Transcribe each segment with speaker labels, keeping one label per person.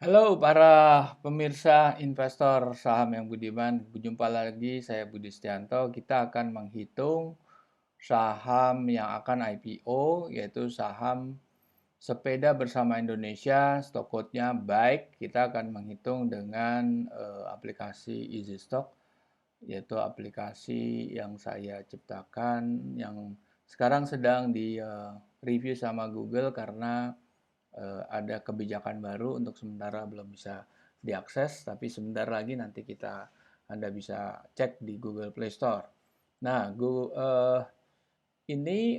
Speaker 1: Halo para pemirsa investor saham yang budiman, berjumpa lagi saya Budi Setianto. Kita akan menghitung saham yang akan IPO, yaitu saham sepeda bersama Indonesia, stock code-nya baik. Kita akan menghitung dengan aplikasi Easy Stock, yaitu aplikasi yang saya ciptakan, yang sekarang sedang di review sama Google karena ada kebijakan baru. Untuk sementara belum bisa diakses, tapi sebentar lagi nanti Anda bisa cek di Google Play Store. Nah, ini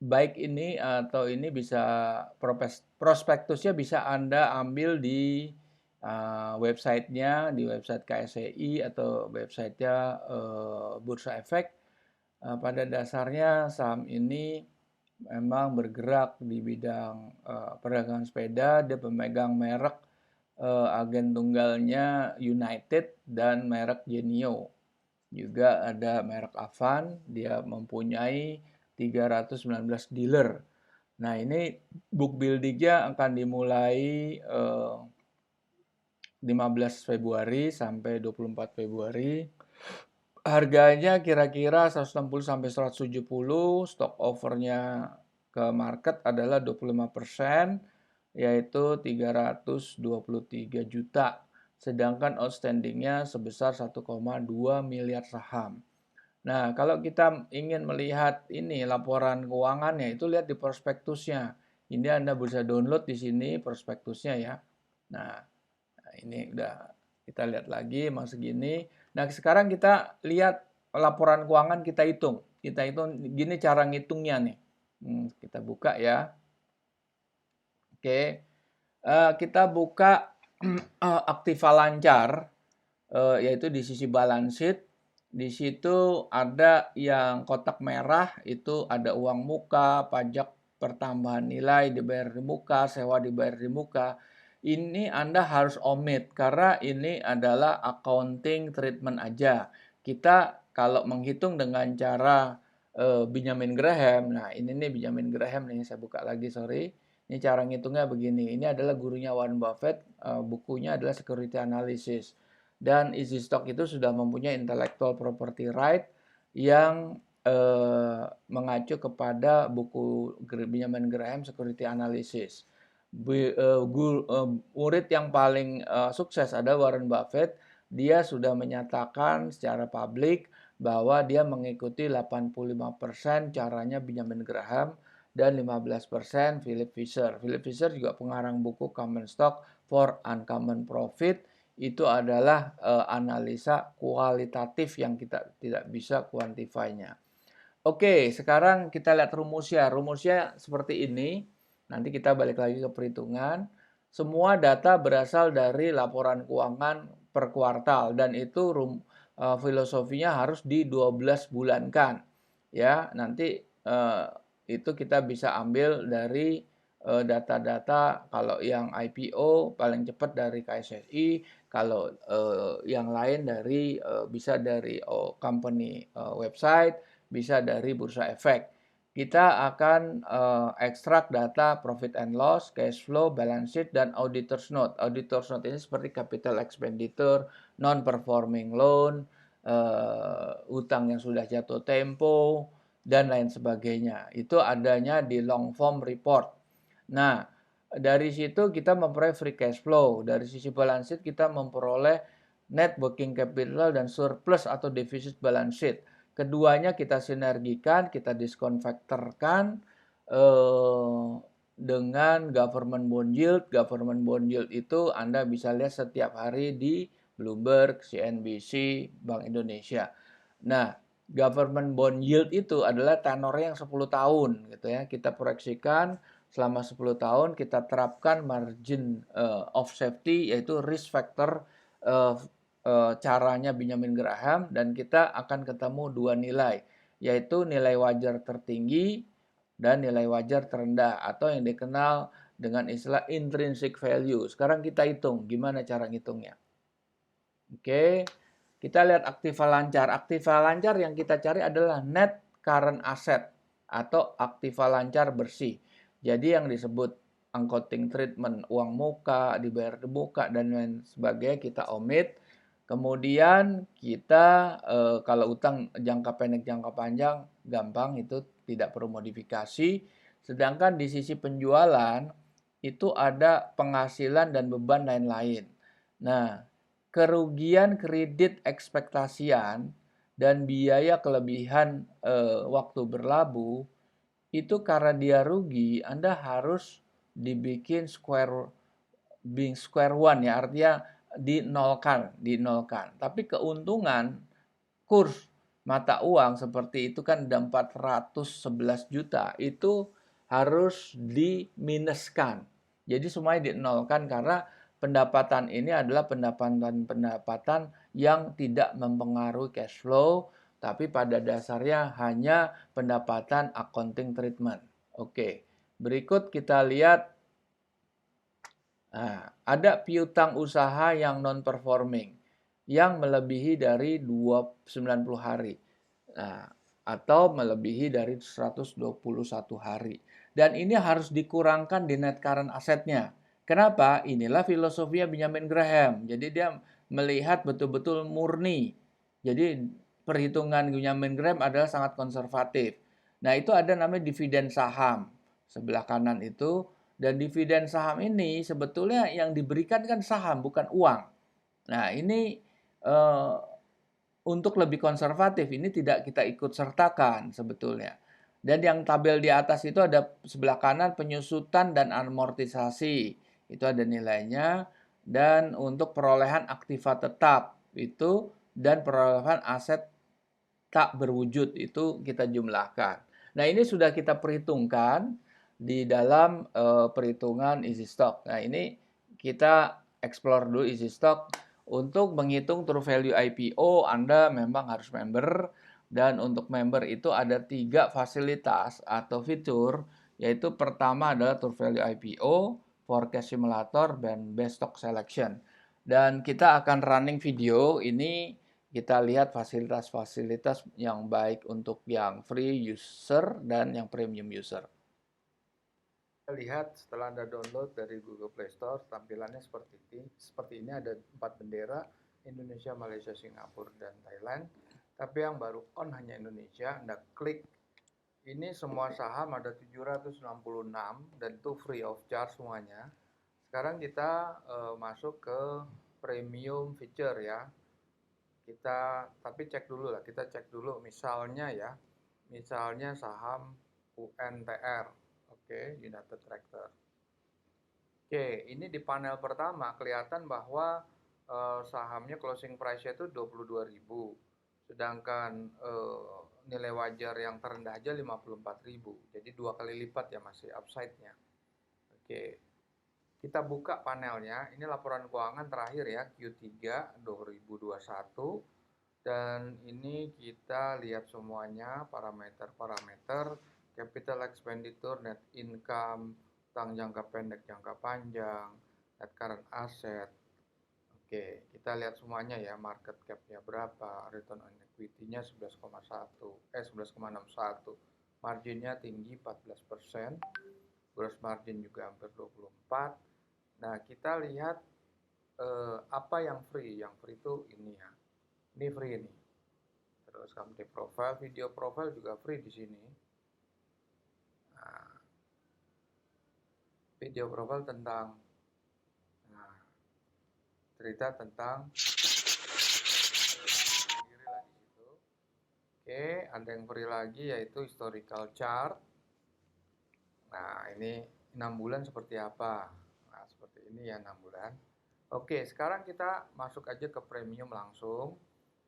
Speaker 1: baik ini atau ini bisa prospektusnya bisa Anda ambil di websitenya, di website KSEI atau websitenya Bursa Efek. Pada dasarnya saham ini memang bergerak di bidang perdagangan sepeda. Dia pemegang merek agen tunggalnya United dan merek Genio. Juga ada merek Avan. Dia mempunyai 319 dealer. Nah, ini book buildingnya akan dimulai 15 Februari sampai 24 Februari. Harganya kira-kira 160 sampai 170, stock overnya ke market adalah 25%, yaitu 323 juta. Sedangkan outstandingnya sebesar 1,2 miliar saham. Nah, kalau kita ingin melihat ini laporan keuangannya, itu lihat di prospektusnya. Ini Anda bisa download di sini prospektusnya ya. Nah, ini udah kita lihat lagi masuk gini. Nah, sekarang kita lihat laporan keuangan, kita hitung. Kita hitung gini cara ngitungnya nih. Kita buka ya. Oke. Kita buka aktiva lancar, yaitu di sisi balance sheet. Di situ ada yang kotak merah, itu ada uang muka, pajak pertambahan nilai dibayar di muka, sewa dibayar di muka. Ini Anda harus omit karena ini adalah accounting treatment aja. Kita kalau menghitung dengan cara Benjamin Graham, nah ini nih Benjamin Graham nih, saya buka lagi, sorry. Ini cara ngitungnya begini. Ini adalah gurunya Warren Buffett, bukunya adalah Security Analysis. Dan Easy Stock itu sudah mempunyai intellectual property right yang mengacu kepada buku Benjamin Graham Security Analysis. Murid yang paling sukses ada Warren Buffett. Dia sudah menyatakan secara publik bahwa dia mengikuti 85% caranya Benjamin Graham dan 15% Philip Fisher. Philip Fisher juga pengarang buku Common Stock for Uncommon Profit. Itu adalah analisa kualitatif yang kita tidak bisa kuantifainya. Oke, sekarang kita lihat rumusnya. Rumusnya seperti ini. Nanti kita balik lagi ke perhitungan. Semua data berasal dari laporan keuangan per kuartal dan itu filosofinya harus di 12 bulankan. Ya, nanti itu kita bisa ambil dari data-data. Kalau yang IPO paling cepat dari KSSI, kalau yang lain dari bisa dari company website, bisa dari Bursa Efek. Kita akan ekstrak data profit and loss, cash flow, balance sheet, dan auditor's note. Auditor's note ini seperti capital expenditure, non-performing loan, utang yang sudah jatuh tempo, dan lain sebagainya. Itu adanya di long form report. Nah, dari situ kita memperoleh free cash flow. Dari sisi balance sheet kita memperoleh net working capital dan surplus atau defisit balance sheet. Keduanya kita sinergikan, kita diskonvektorkan dengan government bond yield. Government bond yield itu Anda bisa lihat setiap hari di Bloomberg, CNBC, Bank Indonesia. Nah, government bond yield itu adalah tenornya yang 10 tahun gitu ya. Kita proyeksikan selama 10 tahun kita terapkan margin of safety, yaitu risk factor caranya Benjamin Graham, dan kita akan ketemu dua nilai, yaitu nilai wajar tertinggi dan nilai wajar terendah atau yang dikenal dengan istilah intrinsic value. Sekarang kita hitung gimana cara ngitungnya. Oke. Kita lihat aktiva lancar. Aktiva lancar yang kita cari adalah net current asset atau aktiva lancar bersih. Jadi yang disebut uncoating treatment, uang muka, dibayar di muka, dan lain sebagainya kita omit. Kemudian kita kalau utang jangka pendek, jangka panjang, gampang itu tidak perlu modifikasi. Sedangkan di sisi penjualan, itu ada penghasilan dan beban lain-lain. Nah, kerugian kredit ekspektasian dan biaya kelebihan waktu berlabuh, itu karena dia rugi, Anda harus dibikin square one ya, artinya dinolkan. Tapi keuntungan kurs mata uang seperti itu kan ada 411 juta, itu harus diminuskan. Jadi semuanya dinolkan karena pendapatan ini adalah pendapatan yang tidak mempengaruhi cash flow, tapi pada dasarnya hanya pendapatan accounting treatment. Oke, berikut kita lihat. Nah, ada piutang usaha yang non-performing yang melebihi dari 90 hari. Nah, atau melebihi dari 121 hari. Dan ini harus dikurangkan di net current assetnya. Kenapa? Inilah filosofinya Benjamin Graham. Jadi dia melihat betul-betul murni. Jadi perhitungan Benjamin Graham adalah sangat konservatif. Nah, itu ada namanya dividen saham. Sebelah kanan itu. Dan dividen saham ini sebetulnya yang diberikan kan saham, bukan uang. Nah, ini untuk lebih konservatif, ini tidak kita ikut sertakan sebetulnya. Dan yang tabel di atas itu ada sebelah kanan penyusutan dan amortisasi. Itu ada nilainya. Dan untuk perolehan aktiva tetap itu dan perolehan aset tak berwujud itu kita jumlahkan. Nah, ini sudah kita perhitungkan di dalam perhitungan easy stock. Nah, ini kita explore dulu easy stock. Untuk menghitung true value IPO, Anda memang harus member. Dan untuk member itu ada 3 fasilitas atau fitur, yaitu pertama adalah true value IPO, forecast simulator, dan best stock selection. Dan kita akan running video ini, kita lihat fasilitas-fasilitas yang baik untuk yang free user dan yang premium user. Kita lihat setelah Anda download dari Google Play Store, tampilannya seperti ini. Seperti ini ada 4 bendera, Indonesia, Malaysia, Singapura, dan Thailand. Tapi yang baru on hanya Indonesia. Anda klik, ini semua saham ada 766 dan itu free of charge semuanya. Sekarang kita masuk ke premium feature ya. Tapi cek dulu lah, kita cek dulu misalnya ya. Misalnya saham UNTR. Oke, United Tractor. Oke, ini di panel pertama kelihatan bahwa sahamnya closing price-nya itu 22.000. Sedangkan nilai wajar yang terendah aja 54.000. Jadi 2 kali lipat ya, masih upside-nya. Oke. Kita buka panelnya. Ini laporan keuangan terakhir ya, Q3 2021. Dan ini kita lihat semuanya parameter-parameter, capital expenditure, net income, utang jangka pendek, jangka panjang, net current asset. Oke, kita lihat semuanya ya, market cap-nya berapa, return on equity-nya 11,61, marginnya tinggi 14%, gross margin juga hampir 24%. Nah, kita lihat apa yang free. Yang free itu ini ya. Ini free nih. Terus company profile, video profile juga free di sini. Nah, video profile tentang cerita tentang sendiri lah di situ. Oke, ada yang free lagi yaitu historical chart. Nah, ini 6 bulan seperti apa? Nah, seperti ini ya 6 bulan. Oke, sekarang kita masuk aja ke premium langsung.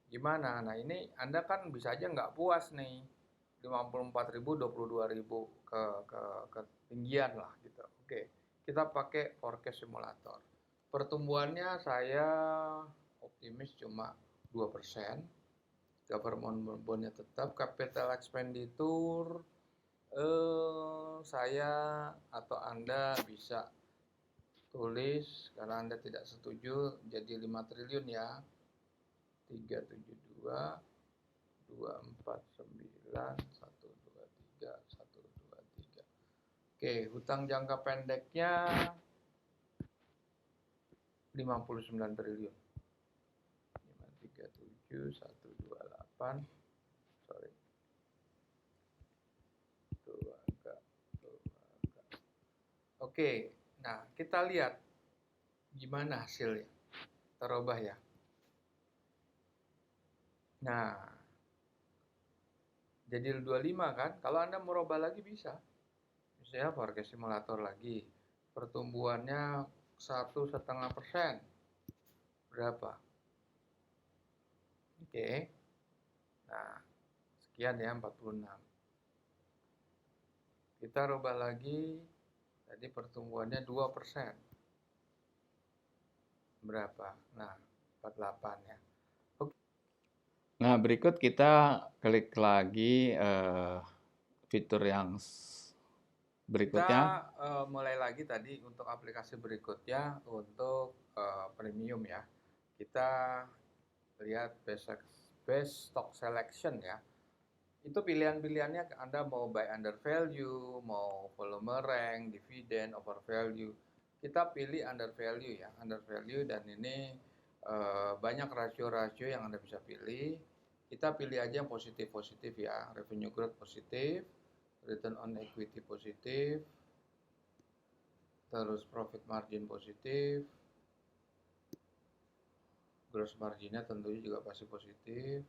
Speaker 1: Gimana? Nah, ini Anda kan bisa aja nggak puas nih. 54.000, 22.000 ke ketinggian lah gitu. Oke, kita pakai forecast simulator. Pertumbuhannya saya optimis cuma 2%. Government bondnya tetap. Capital expenditure saya atau Anda bisa tulis karena Anda tidak setuju jadi 5 triliun ya. 372 249 123 123. Oke, hutang jangka pendeknya 59 triliun. 537 128. Sorry. Tuh angka, tuh angka. Oke, nah kita lihat gimana hasilnya. Terubah ya. Nah, jadi 25 kan? Kalau Anda merubah lagi bisa. Misalnya pakai simulator lagi. Pertumbuhannya 1,5%. Berapa? Oke. Nah, sekian ya 46. Kita rubah lagi. Tadi pertumbuhannya 2%. Berapa? Nah, 48 ya. Oke. Nah, berikut kita klik lagi fitur yang berikutnya. Kita mulai lagi tadi untuk aplikasi berikutnya untuk premium ya. Kita lihat best stock selection ya. Itu pilihan-pilihannya Anda mau buy under value, mau volume rank, dividen, over value. Kita pilih under value ya, under value, dan ini banyak rasio-rasio yang Anda bisa pilih. Kita pilih aja yang positif-positif ya, revenue growth positif, return on equity positif, terus profit margin positif, gross marginnya tentunya juga pasti positif,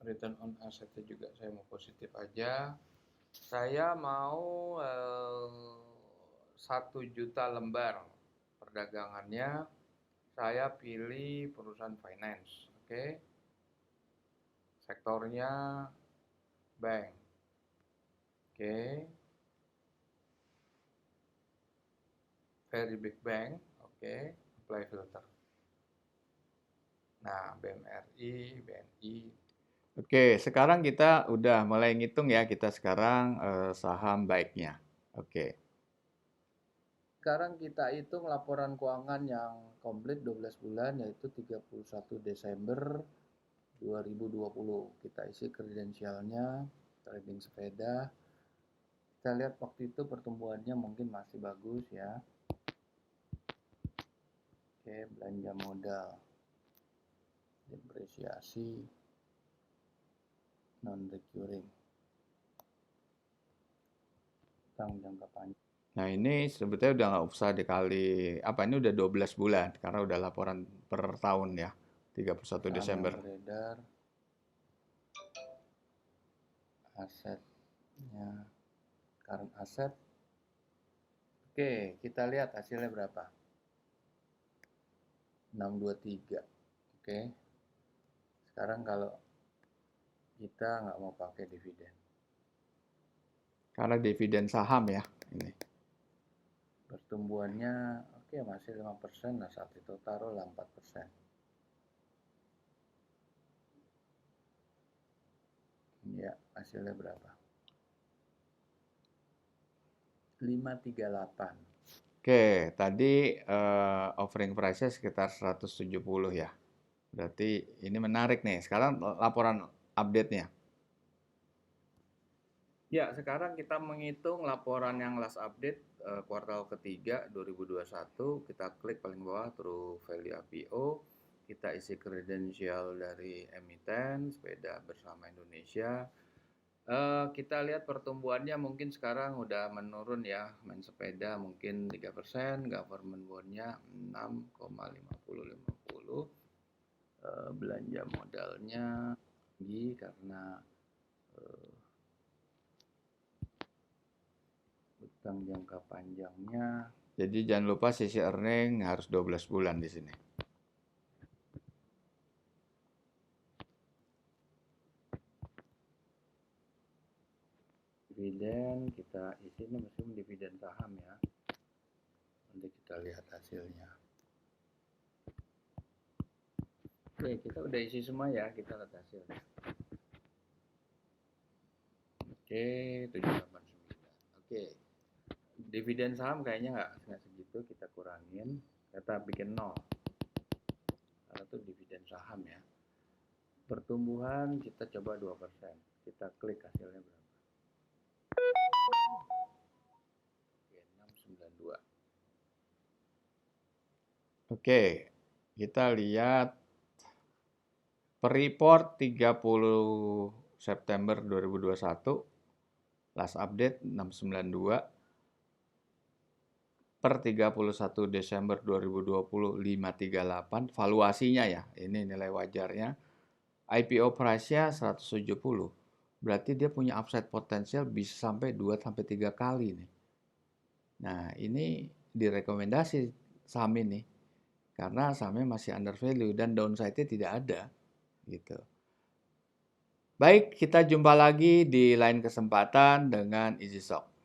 Speaker 1: return on assetnya juga saya mau positif aja. Saya mau 1 juta lembar perdagangannya. Saya pilih perusahaan finance, oke. Sektornya bank, oke. Very big bank, oke. Apply filter. Nah, BMRI, BNI. Oke, sekarang kita udah mulai ngitung ya, kita sekarang saham baiknya. Oke. Sekarang kita hitung laporan keuangan yang komplit 12 bulan, yaitu 31 Desember 2020. Kita isi kredensialnya, trading sepeda. Kita lihat waktu itu pertumbuhannya mungkin masih bagus ya. Oke, belanja modal, depresiasi, non-recurring, utang jangka panjang. Nah, ini sebetulnya udah nggak usah dikali, ini udah 12 bulan, karena udah laporan per tahun ya, 31 Desember. Beredar, asetnya, current aset. Oke, kita lihat hasilnya berapa. 623. Oke. Sekarang kalau kita nggak mau pakai dividen. Karena dividen saham ya, ini. Pertumbuhannya oke, masih 5%, nah saat itu taruhlah 4%. Ya, hasilnya berapa? 538. Oke, tadi offering price-nya sekitar 170 ya. Berarti ini menarik nih. Sekarang laporan update-nya. Ya, sekarang kita menghitung laporan yang last update kuartal ketiga 2021. Kita klik paling bawah True Value IPO. Kita isi kredensial dari emiten Sepeda Bersama Indonesia. Kita lihat pertumbuhannya mungkin sekarang udah menurun ya. Main sepeda mungkin 3%, government bond-nya 6,5050. Belanja modalnya tinggi karena utang jangka panjangnya. Jadi jangan lupa sisi earning harus 12 bulan di sini. Dividen kita isi, ini meskipun dividen saham ya. Nanti kita lihat hasilnya. Oke, kita udah isi semua ya, kita lihat hasilnya. Oke, 789. Oke. Dividen saham kayaknya nggak segitu, kita kurangin. Kita bikin 0. Karena itu dividen saham ya. Pertumbuhan kita coba 2%. Kita klik hasilnya berapa. 692. Oke, kita lihat per report 30 September 2021, last update 692, per 31 Desember 2020 538, valuasinya ya, ini nilai wajarnya, IPO price-nya 170, berarti dia punya upside potensial bisa sampai 2-3 kali nih. Nah, ini direkomendasi saham ini karena sahamnya masih under value dan downside-nya tidak ada gitu. Baik, kita jumpa lagi di lain kesempatan dengan Easy Stock.